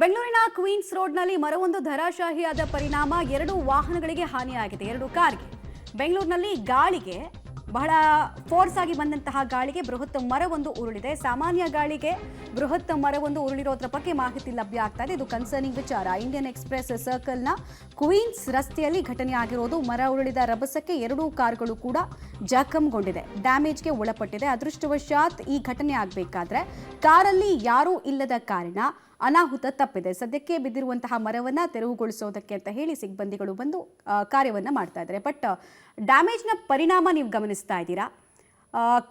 ಬೆಂಗಳೂರಿನ ಕ್ವೀನ್ಸ್ ರೋಡ್ನಲ್ಲಿ ಮರವೊಂದು ಧರಾಶಾಹಿಯಾದ ಪರಿಣಾಮ 2 ವಾಹನಗಳಿಗೆ ಹಾನಿಯಾಗಿದೆ. 2 ಕಾರ್ಗೆ ಬೆಂಗಳೂರಿನಲ್ಲಿ ಗಾಳಿಗೆ ಬಹಳ ಫೋರ್ಸ್ ಆಗಿ ಬಂದಂತಹ ಗಾಳಿಗೆ ಬೃಹತ್ ಮರವೊಂದು ಉರುಳಿದೆ. ಸಾಮಾನ್ಯ ಗಾಳಿಗೆ ಬೃಹತ್ ಮರವೊಂದು ಉರುಳಿರೋದ್ರ ಬಗ್ಗೆ ಮಾಹಿತಿ ಲಭ್ಯ ಆಗ್ತಾ ಇದೆ. ಇದು ಕನ್ಸರ್ನಿಂಗ್ ವಿಚಾರ. ಇಂಡಿಯನ್ ಎಕ್ಸ್‌ಪ್ರೆಸ್ ಸರ್ಕಲ್ನ ಕ್ವೀನ್ಸ್ ರಸ್ತೆಯಲ್ಲಿ ಘಟನೆ ಆಗಿರೋದು. ಮರ ಉರುಳಿದ ರಭಸಕ್ಕೆ 2 ಕಾರುಗಳು ಕೂಡ ಜಖಂಗೊಂಡಿದೆ, ಡ್ಯಾಮೇಜ್ಗೆ ಒಳಪಟ್ಟಿದೆ. ಅದೃಷ್ಟವಶಾತ್ ಈ ಘಟನೆ ಆಗಬೇಕಾದ್ರೆ ಕಾರಲ್ಲಿ ಯಾರೂ ಇಲ್ಲದ ಕಾರಣ ಅನಾಹುತ ತಪ್ಪಿದೆ. ಸದ್ಯಕ್ಕೆ ಬಿದ್ದಿರುವಂತಹ ಮರವನ್ನ ತೆರವುಗೊಳಿಸೋದಕ್ಕೆ ಅಂತ ಹೇಳಿ ಸಿಬ್ಬಂದಿಗಳು ಬಂದು ಕಾರ್ಯವನ್ನ ಮಾಡ್ತಾ ಇದ್ದಾರೆ. ಬಟ್ ಡ್ಯಾಮೇಜ್ನ ಪರಿಣಾಮ ನೀವು ಗಮನಿಸ್ತಾ ಇದ್ದೀರಾ.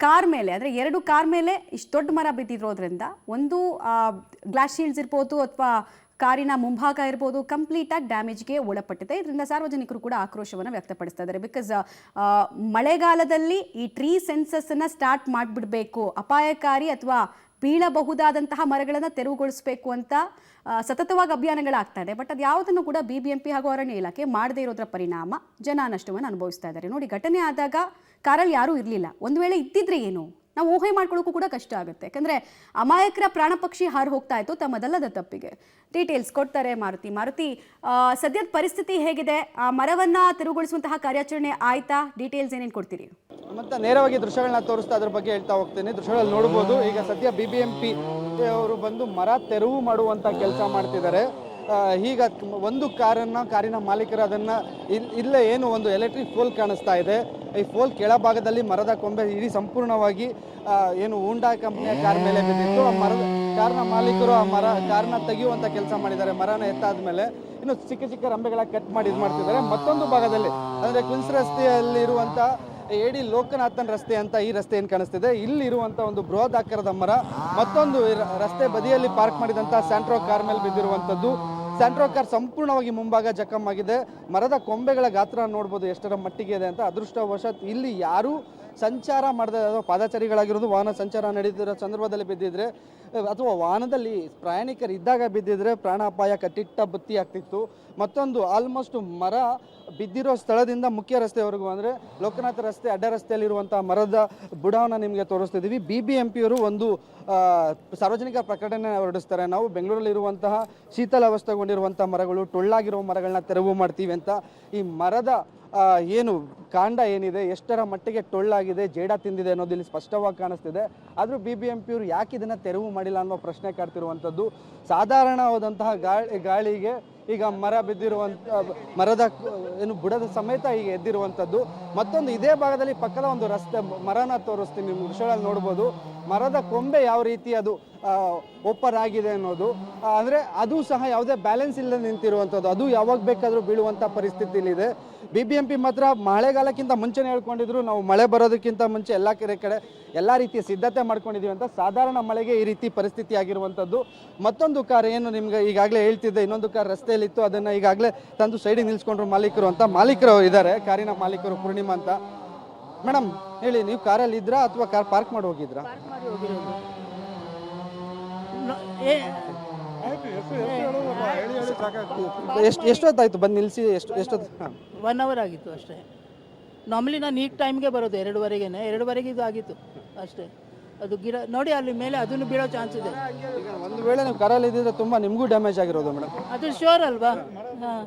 ಕಾರ್ ಮೇಲೆ ಅಂದರೆ 2 ಕಾರ್ ಮೇಲೆ ಇಷ್ಟು ದೊಡ್ಡ ಮರ ಬಿದ್ದಿರೋದ್ರಿಂದ ಒಂದು ಗ್ಲಾಸ್ ಶೀಲ್ಡ್ಸ್ ಇರ್ಬೋದು ಅಥವಾ ಕಾರಿನ ಮುಂಭಾಗ ಇರ್ಬೋದು ಕಂಪ್ಲೀಟಾಗಿ ಡ್ಯಾಮೇಜ್ಗೆ ಒಳಪಟ್ಟಿದೆ. ಇದರಿಂದ ಸಾರ್ವಜನಿಕರು ಕೂಡ ಆಕ್ರೋಶವನ್ನು ವ್ಯಕ್ತಪಡಿಸ್ತಾ ಇದ್ದಾರೆ. ಬಿಕಾಸ್ ಮಳೆಗಾಲದಲ್ಲಿ ಈ ಟ್ರೀ ಸೆನ್ಸಸ್ಸನ್ನು ಸ್ಟಾರ್ಟ್ ಮಾಡಿಬಿಡಬೇಕು, ಅಪಾಯಕಾರಿ ಅಥವಾ ಬೀಳಬಹುದಾದಂತಹ ಮರಗಳನ್ನು ತೆರವುಗೊಳಿಸಬೇಕು ಅಂತ ಸತತವಾಗಿ ಅಭಿಯಾನಗಳಾಗ್ತಾ ಇದೆ. ಬಟ್ ಅದು ಯಾವುದನ್ನು ಕೂಡ BBMP ಹಾಗೂ ಅರಣ್ಯ ಇಲಾಖೆ ಮಾಡದೇ ಇರೋದ್ರ ಪರಿಣಾಮ ಜನ ನಷ್ಟವನ್ನು ಅನುಭವಿಸ್ತಾ ಇದ್ದಾರೆ. ನೋಡಿ, ಘಟನೆ ಆದಾಗ ಕಾರಲ್ಲಿ ಯಾರೂ ಇರಲಿಲ್ಲ. ಒಂದು ವೇಳೆ ಇದ್ದಿದ್ರೆ ಏನು ನಾವು ಊಹೆ ಮಾಡ್ಕೊಳ್ಳೋಕ್ಕೂ ಕೂಡ ಕಷ್ಟ ಆಗುತ್ತೆ. ಯಾಕಂದರೆ ಅಮಾಯಕರ ಪ್ರಾಣ ಪಕ್ಷಿ ಹಾರು ಹೋಗ್ತಾ ಇತ್ತು ತಮ್ಮದಲ್ಲದ ತಪ್ಪಿಗೆ. ಡೀಟೇಲ್ಸ್ ಕೊಡ್ತಾರೆ ಮಾರುತಿ. ಸದ್ಯದ ಪರಿಸ್ಥಿತಿ ಹೇಗಿದೆ? ಆ ಮರವನ್ನು ತೆರವುಗೊಳಿಸುವಂತಹ ಕಾರ್ಯಾಚರಣೆ ಆಯ್ತಾ? ಡೀಟೇಲ್ಸ್ ಏನೇನು ಕೊಡ್ತೀರಿ? ಮತ್ತೆ ನೇರವಾಗಿ ದೃಶ್ಯಗಳನ್ನ ತೋರಿಸ್ತಾ ಅದ್ರ ಬಗ್ಗೆ ಹೇಳ್ತಾ ಹೋಗ್ತೀನಿ. ದೃಶ್ಯಗಳಲ್ಲಿ ನೋಡ್ಬೋದು, ಈಗ ಸದ್ಯ BBMP ಅವರು ಬಂದು ಮರ ತೆರವು ಮಾಡುವಂಥ ಕೆಲಸ ಮಾಡ್ತಿದ್ದಾರೆ. ಈಗ ಒಂದು ಕಾರಿನ ಮಾಲೀಕರು ಅದನ್ನು ಇಲ್ಲೇ ಏನು ಒಂದು ಎಲೆಕ್ಟ್ರಿಕ್ ಪೋಲ್ ಕಾಣಿಸ್ತಾ ಇದೆ. ಈ ಪೋಲ್ ಕೆಳಭಾಗದಲ್ಲಿ ಮರದ ಕೊಂಬೆ ಇಡೀ ಸಂಪೂರ್ಣವಾಗಿ ಏನು ಹೋಂಡಾ ಕಂಪ್ನಿಯ ಕಾರ್ ಮೇಲೆ ಬಿದ್ದಿತ್ತು. ಆ ಕಾರ್ನ ಮಾಲೀಕರು ಆ ಕಾರ್ನ ತೆಗೆಯುವಂಥ ಕೆಲಸ ಮಾಡಿದ್ದಾರೆ. ಮರನ ಎತ್ತಾದ ಮೇಲೆ ಇನ್ನು ಚಿಕ್ಕ ಚಿಕ್ಕ ರಂಬೆಗಳ ಕಟ್ ಮಾಡಿ ಇದು ಮಾಡ್ತಿದ್ದಾರೆ. ಮತ್ತೊಂದು ಭಾಗದಲ್ಲಿ ಅಂದರೆ ಕ್ವೀನ್ಸ್ ರಸ್ತೆಯಲ್ಲಿರುವಂಥ AD ಲೋಕನಾಥನ್ ರಸ್ತೆ ಅಂತ ಈ ರಸ್ತೆ ಏನು ಕಾಣಿಸ್ತಿದೆ, ಇಲ್ಲಿರುವಂಥ ಒಂದು ಬೃಹತ್ ಆಕಾರದ ಮರ ಮತ್ತೊಂದು ರಸ್ತೆ ಬದಿಯಲ್ಲಿ ಪಾರ್ಕ್ ಮಾಡಿದಂಥ ಸ್ಯಾಂಟ್ರೋ ಕಾರ್ ಮೇಲೆ ಬಿದ್ದಿರುವಂಥದ್ದು. ಸ್ಯಾಂಟ್ರೋ ಕಾರ್ ಸಂಪೂರ್ಣವಾಗಿ ಮುಂಭಾಗ ಜಖಂ ಆಗಿದೆ. ಮರದ ಕೊಂಬೆಗಳ ಗಾತ್ರ ನೋಡ್ಬೋದು ಎಷ್ಟರ ಮಟ್ಟಿಗೆ ಇದೆ ಅಂತ. ಅದೃಷ್ಟವಶಾತ್ ಇಲ್ಲಿ ಯಾರೂ ಸಂಚಾರ ಮಾಡದೆ ಪಾದಚಾರಿಗಳಾಗಿರೋದು ವಾಹನ ಸಂಚಾರ ನಡೆದಿರೋ ಸಂದರ್ಭದಲ್ಲಿ ಬಿದ್ದಿದ್ರೆ ಅಥವಾ ವಾಹನದಲ್ಲಿ ಪ್ರಯಾಣಿಕರು ಇದ್ದಾಗ ಬಿದ್ದಿದ್ರೆ ಪ್ರಾಣಾಪಾಯ ಕಟ್ಟಿಟ್ಟ ಬತ್ತಿ ಆಗ್ತಿತ್ತು. ಮತ್ತೊಂದು ಆಲ್ಮೋಸ್ಟ್ ಮರ ಬಿದ್ದಿರೋ ಸ್ಥಳದಿಂದ ಮುಖ್ಯ ರಸ್ತೆವರೆಗೂ ಅಂದರೆ ಲೋಕನಾಥ ರಸ್ತೆ ಅಡ್ಡ ರಸ್ತೆಯಲ್ಲಿರುವಂಥ ಮರದ ಬುಡವನ್ನು ನಿಮಗೆ ತೋರಿಸ್ತಿದ್ದೀವಿ. BBMP ಅವರು ಒಂದು ಸಾರ್ವಜನಿಕ ಪ್ರಕಟಣೆ ಹೊರಡಿಸ್ತಾರೆ. ನಾವು ಬೆಂಗಳೂರಲ್ಲಿರುವಂತಹ ಶೀತಲಾವಸ್ಥೆಗೊಂಡಿರುವಂಥ ಮರಗಳು, ಟೊಳ್ಳಾಗಿರೋ ಮರಗಳನ್ನ ತೆರವು ಮಾಡ್ತೀವಿ ಅಂತ. ಈ ಮರದ ಏನು ಕಾಂಡ ಏನಿದೆ ಎಷ್ಟರ ಮಟ್ಟಿಗೆ ಟೊಳ್ಳಾಗಿದೆ, ಜೇಡ ತಿಂದಿದೆ ಅನ್ನೋದು ಇಲ್ಲಿ ಸ್ಪಷ್ಟವಾಗಿ ಕಾಣಿಸ್ತಿದೆ. ಆದರೂ BBMP ಅವರು ಯಾಕೆ ಇದನ್ನು ತೆರವು ಮಾಡಿಲ್ಲ ಅನ್ನೋ ಪ್ರಶ್ನೆ ಕಾಡ್ತಿರುವಂಥದ್ದು. ಸಾಧಾರಣವಾದಂತಹ ಗಾಳಿಗೆ ಈಗ ಮರ ಬಿದ್ದಿರುವಂಥ ಮರದ ಏನು ಬುಡದ ಸಮೇತ ಈಗ ಎದ್ದಿರುವಂಥದ್ದು. ಮತ್ತೊಂದು ಇದೇ ಭಾಗದಲ್ಲಿ ಪಕ್ಕದ ಒಂದು ರಸ್ತೆ ಮರನ ತೋರಿಸ್ತೀನಿ, ನಿಮ್ಮ ದೃಶ್ಯಗಳಲ್ಲಿ ನೋಡ್ಬೋದು. ಮರದ ಕೊಂಬೆ ಯಾವ ರೀತಿ ಅದು ಓಪನ್ ಆಗಿದೆ ಅನ್ನೋದು, ಅಂದರೆ ಅದು ಸಹ ಯಾವುದೇ ಬ್ಯಾಲೆನ್ಸ್ ಇಲ್ಲದೆ ನಿಂತಿರುವಂಥದ್ದು. ಅದು ಯಾವಾಗ ಬೇಕಾದರೂ ಬೀಳುವಂಥ ಪರಿಸ್ಥಿತಿಲಿದೆ. BBMP ಮಾತ್ರ ಮಳೆಗಾಲಕ್ಕಿಂತ ಮುಂಚೆನೇ ಹೇಳ್ಕೊಂಡಿದ್ರು, ನಾವು ಮಳೆ ಬರೋದಕ್ಕಿಂತ ಮುಂಚೆ ಎಲ್ಲ ಕಡೆ ಎಲ್ಲ ರೀತಿಯ ಸಿದ್ಧತೆ ಮಾಡ್ಕೊಂಡಿದ್ದೀವಿ ಅಂತ. ಸಾಧಾರಣ ಮಳೆಗೆ ಈ ರೀತಿ ಪರಿಸ್ಥಿತಿ ಆಗಿರುವಂಥದ್ದು. ಮತ್ತೊಂದು ಕಾರ್ ಏನು ನಿಮ್ಗೆ ಈಗಾಗಲೇ ಹೇಳ್ತಿದ್ದೆ, ಇನ್ನೊಂದು ಕಾರ್ ರಸ್ತೆಯಲ್ಲಿತ್ತು, ಅದನ್ನು ಈಗಾಗಲೇ ತಂದು ಸೈಡಿಗೆ ನಿಲ್ಸ್ಕೊಂಡ್ರು ಮಾಲೀಕರು ಇದ್ದಾರೆ, ಕಾರಿನ ಮಾಲೀಕರು ಪೂರ್ಣಿಮಾ ಅಂತ. ಮೇಡಮ್ ಹೇಳಿ, ನೀವು ಕಾರಲ್ಲಿ ಇದ್ರಾ ಅಥವಾ ಕಾರ್ ಪಾರ್ಕ್ ಮಾಡಿ ಹೋಗಿದ್ರಾ? ಎಷ್ಟೊತ್ತಾಯ್ತು ಬಂದು ನಿಲ್ಲಿಸಿ? ಎಷ್ಟೊತ್ತು? 1 ಅವರ್ ಆಗಿತ್ತು ಅಷ್ಟೇ. ನಾರ್ಮಲಿ ನಾನು ಈಗ ಟೈಮ್ಗೆ ಬರೋದು 2:30 ಇದು ಆಗಿತ್ತು ಅಷ್ಟೇ. ಅದು ಗಿಡ ನೋಡಿ ಅಲ್ಲಿ ಮೇಲೆ ಅದನ್ನು ಬೀಳೋ ಚಾನ್ಸ್ ಇದೆ. ಒಂದು ವೇಳೆ ನೀವು ಕಾರಲ್ಲಿ ಇದ್ದಿದ್ರೆ ತುಂಬ ನಿಮಗೂ ಡ್ಯಾಮೇಜ್ ಆಗಿರೋದು ಮೇಡಮ್. ಅದು ಶೋರ್ ಅಲ್ವಾ? ಹಾಂ,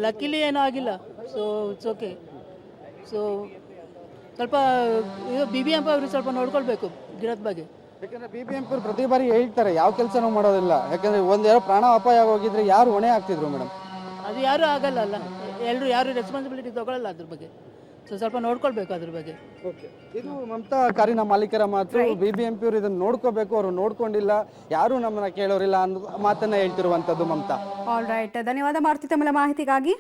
ಲಕ್ಕಿಲಿ ಏನೂ ಆಗಿಲ್ಲ. So it's okay. ಸೊ ಸ್ವಲ್ಪ ಇದು BBMP ಅವರು ಸ್ವಲ್ಪ ನೋಡ್ಕೊಳ್ಬೇಕು ಗಿಡದ ಬಗ್ಗೆ. ಯಾಕಂದರೆ BBMP ಅವರು ಪ್ರತಿ ಬಾರಿ ಹೇಳ್ತಾರೆ ಯಾವ ಕೆಲಸನೂ ಮಾಡೋದಿಲ್ಲ. ಯಾಕಂದರೆ ಯಾರೋ ಪ್ರಾಣ ಅಪಾಯ ಹೋಗಿದ್ರೆ ಯಾರು ಹೊಣೆ ಆಗ್ತಿದ್ರು ಮೇಡಮ್? ಅದು ಯಾರೂ ಆಗಲ್ಲ ಅಲ್ಲ, ಯಾರು ರೆಸ್ಪಾನ್ಸಿಬಿಲಿಟಿ ತಗೊಳ್ಳಲ್ಲ ಅದ್ರ ಬಗ್ಗೆ. ಸೊ ಸ್ವಲ್ಪ ನೋಡ್ಕೊಳ್ಬೇಕು ಅದ್ರ ಬಗ್ಗೆ. ಓಕೆ, ಇದು ಮಮತಾ ಕಾರಿನ ಮಾಲೀಕರ ಮಾತು. BBMP ಅವರು ಇದನ್ನು ನೋಡ್ಕೋಬೇಕು, ಅವರು ನೋಡ್ಕೊಂಡಿಲ್ಲ, ಯಾರೂ ನಮ್ಮನ್ನ ಕೇಳೋರಿಲ್ಲ ಅನ್ನೋ ಮಾತನ್ನ ಹೇಳ್ತಿರುವಂಥದ್ದು ಮಮತಾ. ಆಲ್ ರೈಟ್, ಧನ್ಯವಾದ ಮಾರುತಿ ತಮ್ಮ ಮಾಹಿತಿಗಾಗಿ.